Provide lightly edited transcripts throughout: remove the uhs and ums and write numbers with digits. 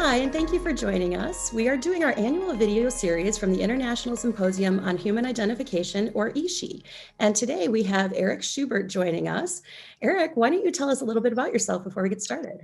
Hi, and thank you for joining us. We are doing our annual video series from the International Symposium on Human Identification, or ISHI. And today we have Eric Schubert joining us. Eric, why don't you tell us a little bit about yourself before we get started?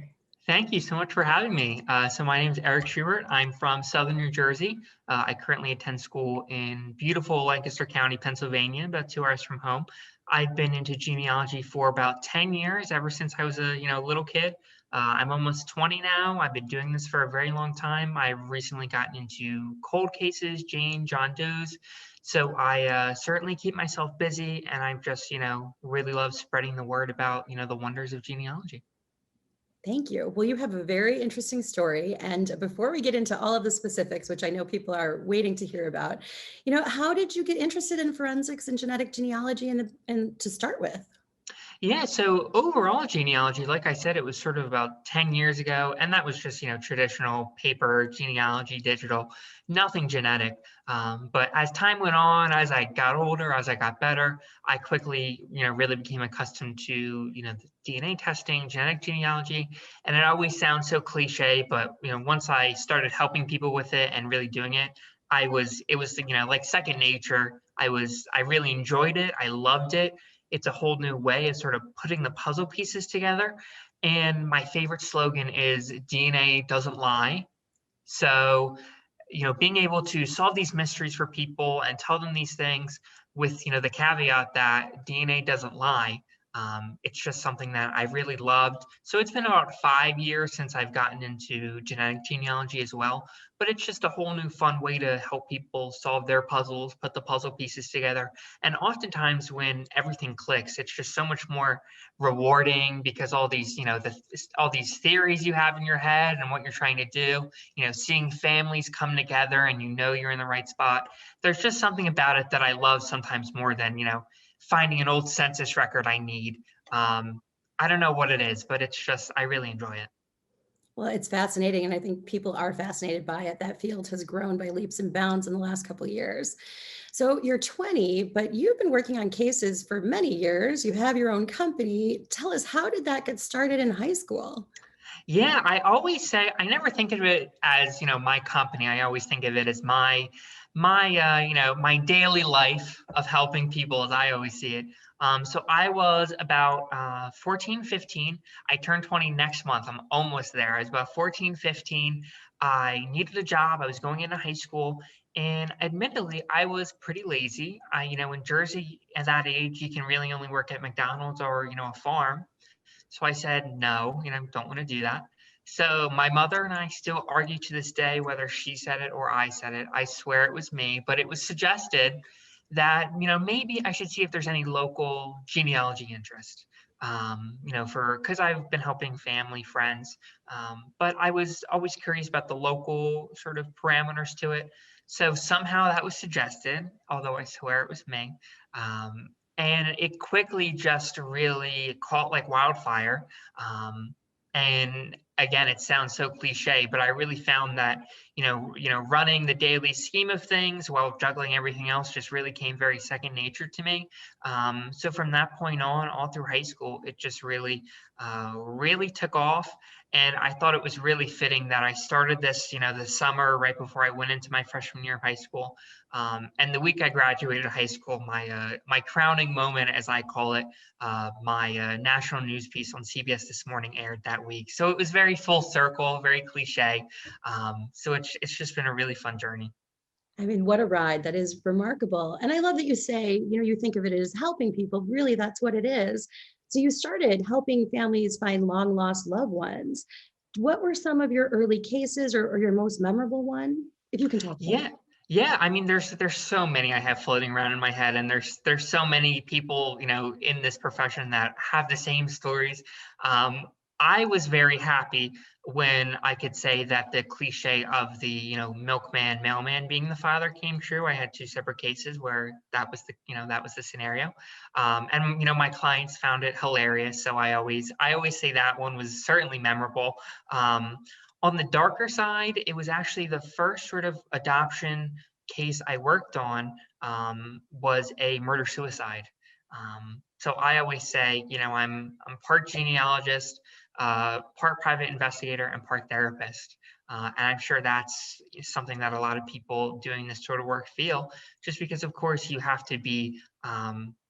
Thank you so much for having me. So my name is Eric Schubert. I'm from Southern New Jersey. I currently attend school in beautiful Lancaster County, Pennsylvania, about 2 hours from home. I've been into genealogy for about 10 years, ever since I was a little kid. I'm almost 20 now. I've been doing this for a very long time. I've recently gotten into cold cases, John Doe's. So I certainly keep myself busy, and I've just really love spreading the word about the wonders of genealogy. Thank you. Well, you have a very interesting story. And before we get into all of the specifics, which I know people are waiting to hear about, how did you get interested in forensics and genetic genealogy and to start with? Yeah, so overall genealogy, like I said, it was sort of about 10 years ago, and that was just, traditional paper genealogy, digital, nothing genetic. But as time went on, as I got older, as I got better, I quickly, really became accustomed to, the DNA testing, genetic genealogy, and it always sounds so cliche, but, once I started helping people with it and really doing it, it was, like second nature. I really enjoyed it. I loved it. It's a whole new way of sort of putting the puzzle pieces together. And my favorite slogan is DNA doesn't lie. So, being able to solve these mysteries for people and tell them these things with, the caveat that DNA doesn't lie. It's just something that I really loved. So it's been about 5 years since I've gotten into genetic genealogy as well. But it's just a whole new fun way to help people solve their puzzles, put the puzzle pieces together. And oftentimes when everything clicks, it's just so much more rewarding because all these, all these theories you have in your head and what you're trying to do, seeing families come together and you're in the right spot. There's just something about it that I love sometimes more than, finding an old census record I need. I don't know what it is, but it's just, I really enjoy it. Well, it's fascinating, and I think people are fascinated by it. That field has grown by leaps and bounds in the last couple of years. So you're 20, but you've been working on cases for many years. You have your own company. Tell us, how did that get started in high school? Yeah, I always say I never think of it as, my company. I always think of it as my daily life of helping people as I always see it. So I was about 14, 15. I turned 20 next month. I'm almost there. I was about 14, 15. I needed a job. I was going into high school. And admittedly, I was pretty lazy. In Jersey at that age, you can really only work at McDonald's or, a farm. So I said, no, don't want to do that. So my mother and I still argue to this day whether she said it or I said it. I swear it was me, but it was suggested that, maybe I should see if there's any local genealogy interest. Because I've been helping family, friends. But I was always curious about the local sort of parameters to it. So somehow that was suggested, although I swear it was me. And it quickly just really caught like wildfire. And again, it sounds so cliche, but I really found that running the daily scheme of things while juggling everything else just really came very second nature to me. So from that point on, all through high school, it just really took off. And I thought it was really fitting that I started this, this summer right before I went into my freshman year of high school. And the week I graduated high school, my crowning moment, as I call it, my national news piece on CBS This Morning aired that week. So it was very full circle, very cliche. So it's just been a really fun journey. I mean, what a ride. That is remarkable. And I love that you say, you think of it as helping people. Really, that's what it is. So you started helping families find long lost loved ones. What were some of your early cases or your most memorable one? If you can talk about Yeah. it. Yeah, I mean, there's so many I have floating around in my head, and there's so many people, in this profession that have the same stories. Um, I was very happy when I could say that the cliche of the, milkman, mailman being the father came true. I had two separate cases where that was the scenario. And my clients found it hilarious. So I always say that one was certainly memorable. Um, on the darker side, it was actually the first sort of adoption case I worked on, was a murder suicide. So I always say, I'm part genealogist, part private investigator, and part therapist. And I'm sure that's something that a lot of people doing this sort of work feel, just because, of course, you have to be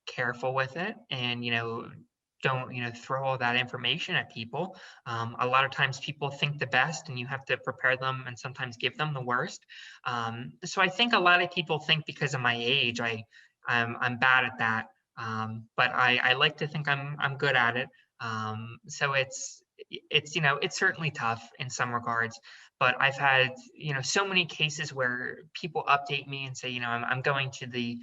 careful with it, and don't throw all that information at people. A lot of times people think the best, and you have to prepare them and sometimes give them the worst. So I think a lot of people think because of my age, I'm bad at that. But I like to think I'm good at it. So it's certainly tough in some regards, but I've had so many cases where people update me and say, I'm going to the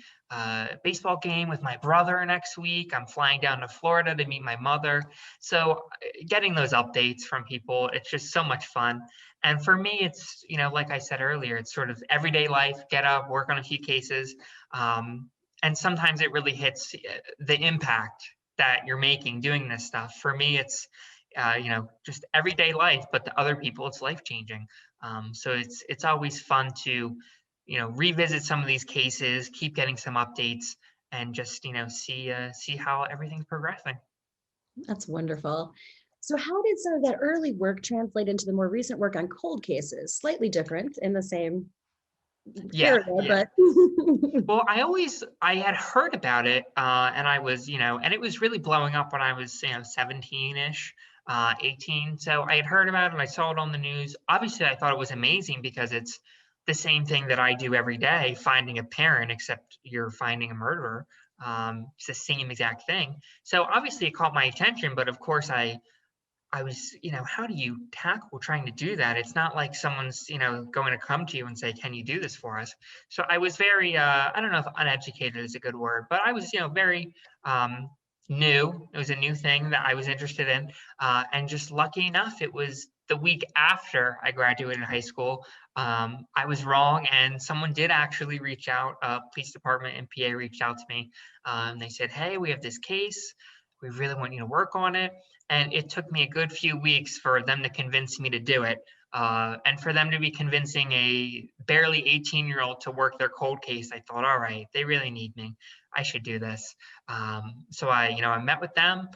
baseball game with my brother next week. I'm flying down to Florida to meet my mother. So getting those updates from people, it's just so much fun. And for me, it's like I said earlier, it's sort of everyday life. Get up, work on a few cases, and sometimes it really hits the impact that you're making doing this stuff. For me, it's just everyday life, but to other people, it's life changing. So it's always fun to revisit some of these cases, keep getting some updates, and just see how everything's progressing. That's wonderful. So, how did some of that early work translate into the more recent work on cold cases? Slightly different in the same Yeah, area, yeah. but Well, I had heard about it, and I was, and it was really blowing up when I was, 17-ish, 18. So I had heard about it and I saw it on the news. Obviously, I thought it was amazing because it's the same thing that I do every day, finding a parent, except you're finding a murderer. It's the same exact thing. So obviously, it caught my attention, but of course, I was, how do you tackle trying to do that? It's not like someone's, going to come to you and say, "Can you do this for us?" So I was very, I don't know if uneducated is a good word, but I was, very new. It was a new thing that I was interested in. And just lucky enough, it was the week after I graduated high school. I was wrong, and someone did actually reach out. Police department in PA reached out to me. They said, "Hey, we have this case. We really want you to work on it." And it took me a good few weeks for them to convince me to do it. And for them to be convincing a barely 18-year-old to work their cold case, I thought, all right, they really need me. I should do this. So I met with them,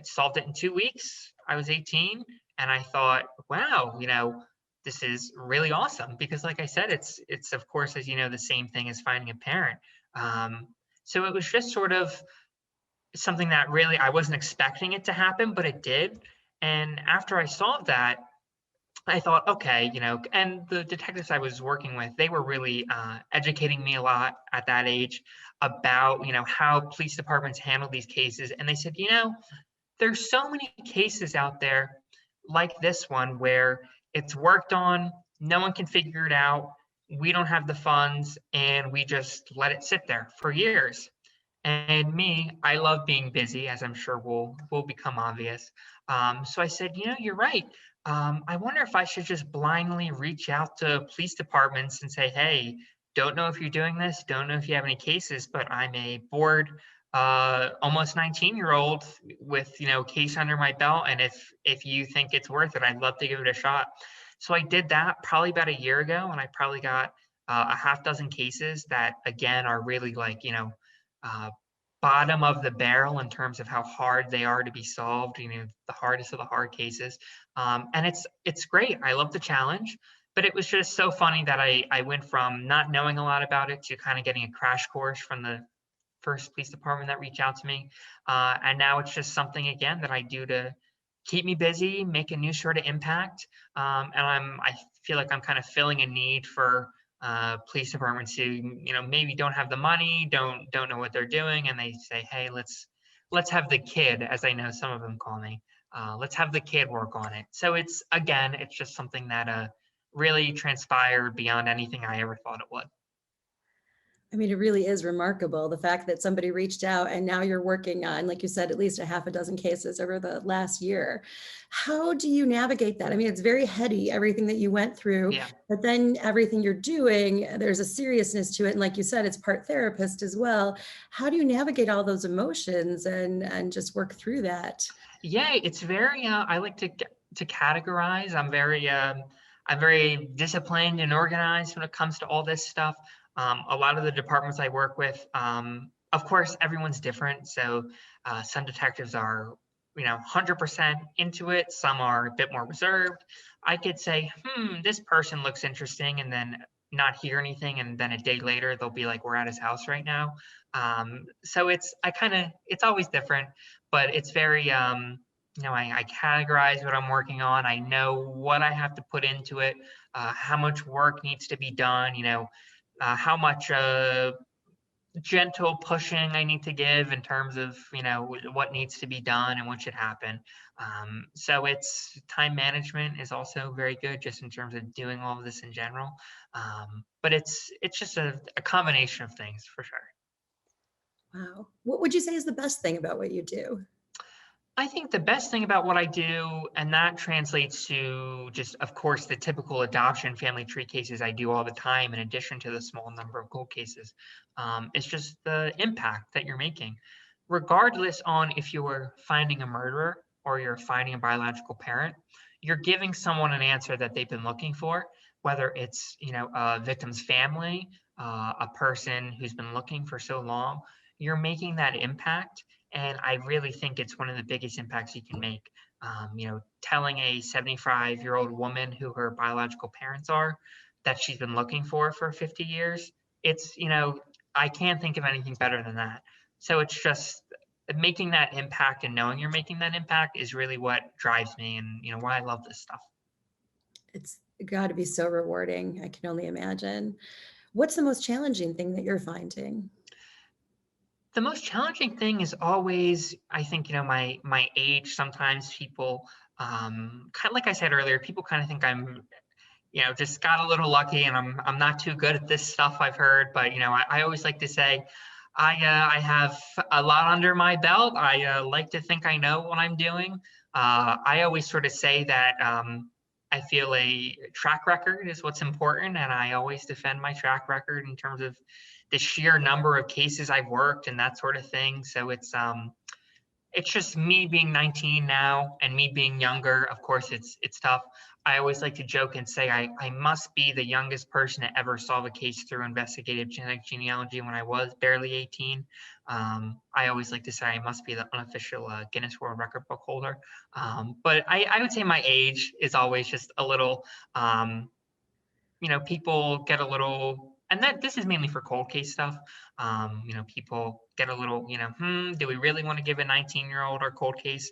solved it in 2 weeks. I was 18, and I thought, wow, this is really awesome because, like I said, it's of course, as you know, the same thing as finding a parent. So it was just sort of something that really I wasn't expecting it to happen, but it did. And after I solved that, I thought, okay, and the detectives I was working with, they were really educating me a lot at that age about, how police departments handle these cases. And they said, there's so many cases out there like this one where it's worked on, no one can figure it out. We don't have the funds, and we just let it sit there for years. And me, I love being busy, as I'm sure will become obvious. So I said, you're right. I wonder if I should just blindly reach out to police departments and say, hey, don't know if you're doing this, don't know if you have any cases, but I'm a bored, almost 19-year-old with case under my belt, and if you think it's worth it, I'd love to give it a shot. So I did that probably about a year ago, and I probably got a half dozen cases that again are really like uh, bottom of the barrel in terms of how hard they are to be solved, the hardest of the hard cases. And it's great. I love the challenge, but it was just so funny that I went from not knowing a lot about it to kind of getting a crash course from the first police department that reached out to me. And now it's just something again that I do to keep me busy, make a new sort of impact. And I feel like I'm kind of filling a need for police departments who maybe don't have the money, don't know what they're doing, and they say, hey, let's have the kid, as I know some of them call me. Let's have the kid work on it. So it's just something that really transpired beyond anything I ever thought it would. I mean, it really is remarkable the fact that somebody reached out and now you're working on, like you said, at least a half a dozen cases over the last year. How do you navigate that? I mean, it's very heady, everything that you went through, Yeah. but then everything you're doing, there's a seriousness to it. And like you said, it's part therapist as well. How do you navigate all those emotions and just work through that? Yeah, it's very I like to categorize. I'm very disciplined and organized when it comes to all this stuff. A lot of the departments I work with, of course, everyone's different. So some detectives are 100% into it. Some are a bit more reserved. I could say, this person looks interesting, and then not hear anything, and then a day later they'll be like, we're at his house right now. So it's always different, but it's very I categorize what I'm working on. I know what I have to put into it, how much work needs to be done, how much gentle pushing I need to give in terms of, what needs to be done and what should happen. So it's time management is also very good just in terms of doing all of this in general. But it's just a combination of things for sure. Wow. What would you say is the best thing about what you do? I think the best thing about what I do, and that translates to just, of course, the typical adoption family tree cases I do all the time, in addition to the small number of cold cases, is just the impact that you're making. Regardless on if you were finding a murderer or you're finding a biological parent, you're giving someone an answer that they've been looking for, whether it's, a victim's family, a person who's been looking for so long, you're making that impact. And I really think it's one of the biggest impacts you can make. Telling a 75-year-old woman who her biological parents are that she's been looking for 50 years, I can't think of anything better than that. So it's just making that impact, and knowing you're making that impact is really what drives me, and why I love this stuff. It's got to be so rewarding. I can only imagine. What's the most challenging thing that you're finding? The most challenging thing is always, I think, my age. Sometimes people, kind of like I said earlier, people kind of think I'm, just got a little lucky, and I'm not too good at this stuff, I've heard. But I always like to say I have a lot under my belt. I like to think I know what I'm doing. I always sort of say that I feel a track record is what's important, and I always defend my track record in terms of the sheer number of cases I've worked and that sort of thing. So it's just me being 19 now and me being younger. Of course, it's tough. I always like to joke and say I must be the youngest person to ever solve a case through investigative genetic genealogy when I was barely 18. I always like to say I must be the unofficial Guinness World Record book holder. But I would say my age is always just a little, people get a little, and that this is mainly for cold case stuff. People get a little, do we really want to give a 19-year-old our cold case?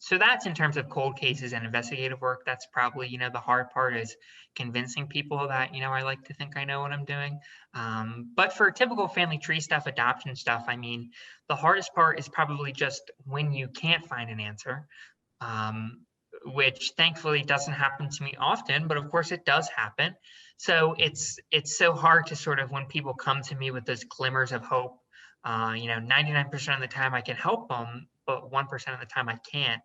So that's in terms of cold cases and investigative work. That's probably, the hard part is convincing people that, I like to think I know what I'm doing. But for typical family tree stuff, adoption stuff, I mean, the hardest part is probably just when you can't find an answer. Which thankfully doesn't happen to me often, but of course it does happen. So it's so hard to sort of, when people come to me with those glimmers of hope, 99% of the time I can help them, but 1% of the time I can't.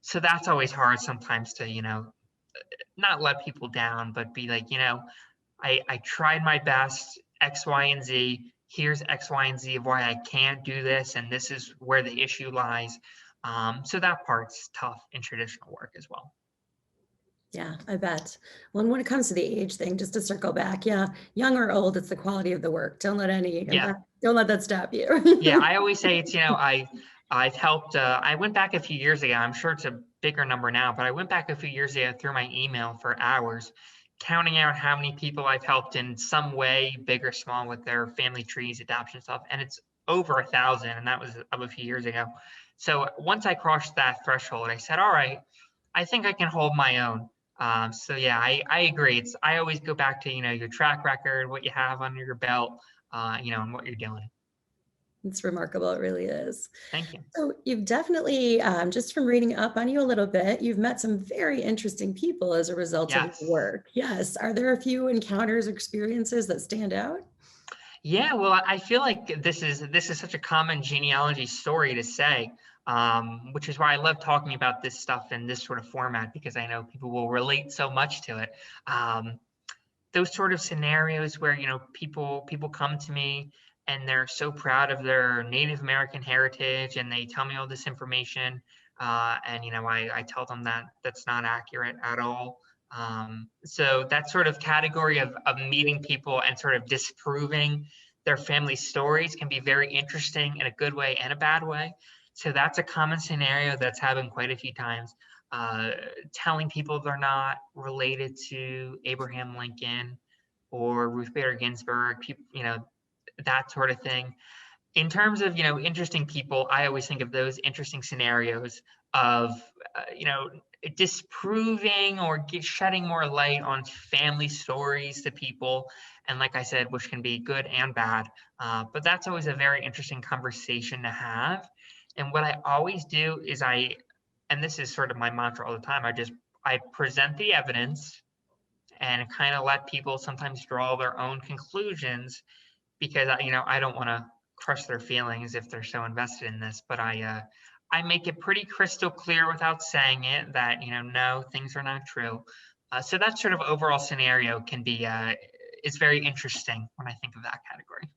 So that's always hard sometimes to, not let people down, but be like, I tried my best, X, Y, and Z. Here's X, Y, and Z of why I can't do this, and this is where the issue lies. So that part's tough in traditional work as well. Yeah, I bet. Well, and when it comes to the age thing, just to circle back, yeah, young or old, it's the quality of the work. Yeah. Don't let that stop you. Yeah, I always say it's, I've helped, I went back a few years ago. I'm sure it's a bigger number now, but I went back a few years ago through my email for hours, counting out how many people I've helped in some way, big or small, with their family trees, adoption stuff. And it's over 1,000, and that was of a few years ago. So once I crossed that threshold, I said, all right, I think I can hold my own. So yeah, I agree. I always go back to, your track record, what you have under your belt, and what you're doing. It's remarkable. It really is. Thank you. So you've definitely, just from reading up on you a little bit, you've met some very interesting people as a result of Yes. your work. Yes. Are there a few encounters or experiences that stand out? Yeah, well, I feel like this is such a common genealogy story to say, which is why I love talking about this stuff in this sort of format, because I know people will relate so much to it. Those sort of scenarios where people come to me and they're so proud of their Native American heritage, and they tell me all this information, and I tell them that that's not accurate at all. So that sort of category of meeting people and sort of disproving their family stories can be very interesting in a good way and a bad way. So that's a common scenario that's happened quite a few times. Telling people they're not related to Abraham Lincoln or Ruth Bader Ginsburg, that sort of thing. In terms of, interesting people, I always think of those interesting scenarios of, disproving or shedding more light on family stories to people. And like I said, which can be good and bad. But that's always a very interesting conversation to have. And what I always do is and this is sort of my mantra all the time, I present the evidence and kind of let people sometimes draw their own conclusions, because I don't want to crush their feelings if they're so invested in this. But I make it pretty crystal clear without saying it that no, things are not true. So that sort of overall scenario can be is very interesting when I think of that category.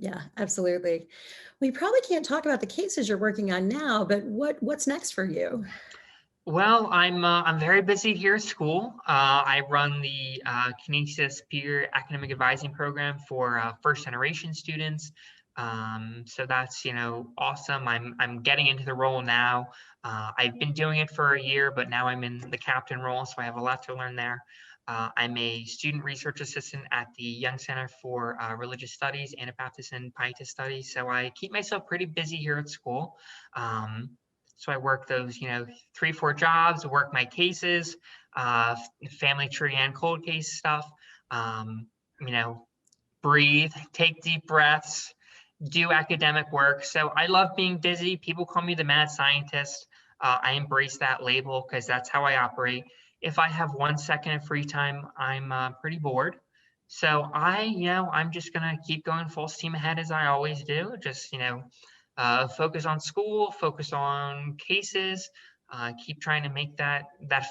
Yeah, absolutely. We probably can't talk about the cases you're working on now, but what's next for you? Well, I'm very busy here at school. I run the Kinesis Peer Academic Advising Program for first generation students. So that's awesome. I'm getting into the role now. I've been doing it for a year, but now I'm in the captain role, so I have a lot to learn there. I'm a student research assistant at the Young Center for Religious Studies, Anabaptist and Pietist Studies. So I keep myself pretty busy here at school. So I work those, 3-4 jobs, work my cases, family tree and cold case stuff, you know, breathe, take deep breaths, do academic work. So I love being busy. People call me the mad scientist. I embrace that label because that's how I operate. If I have 1 second of free time, I'm pretty bored. So I'm just gonna keep going full steam ahead as I always do. Just, focus on school, focus on cases, keep trying to make that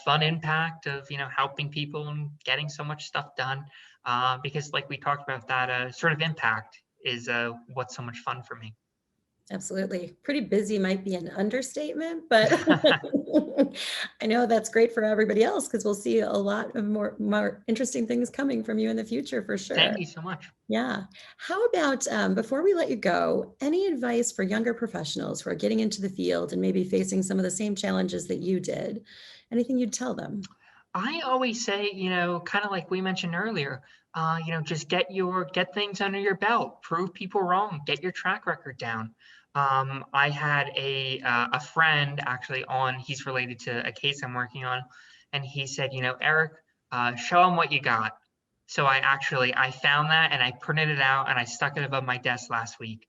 fun impact of helping people and getting so much stuff done. Because like we talked about, that sort of impact is what's so much fun for me. Absolutely. Pretty busy might be an understatement, but I know that's great for everybody else because we'll see a lot of more interesting things coming from you in the future for Thank sure. you so much. Yeah. How about before we let you go, any advice for younger professionals who are getting into the field and maybe facing some of the same challenges that you did? Anything you'd tell them? I always say, kind of like we mentioned earlier, just get things under your belt, prove people wrong, get your track record down. I had a friend actually on. He's related to a case I'm working on, and he said, Eric, show them what you got. So I found that and I printed it out and I stuck it above my desk last week.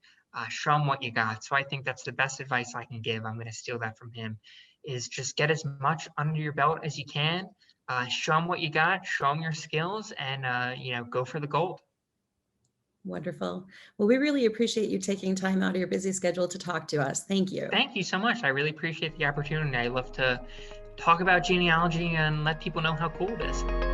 Show them what you got. So I think that's the best advice I can give. I'm going to steal that from him. Is just get as much under your belt as you can, show them what you got, show them your skills, and go for the gold. Wonderful. Well, we really appreciate you taking time out of your busy schedule to talk to us. Thank you. Thank you so much. I really appreciate the opportunity. I love to talk about genealogy and let people know how cool it is.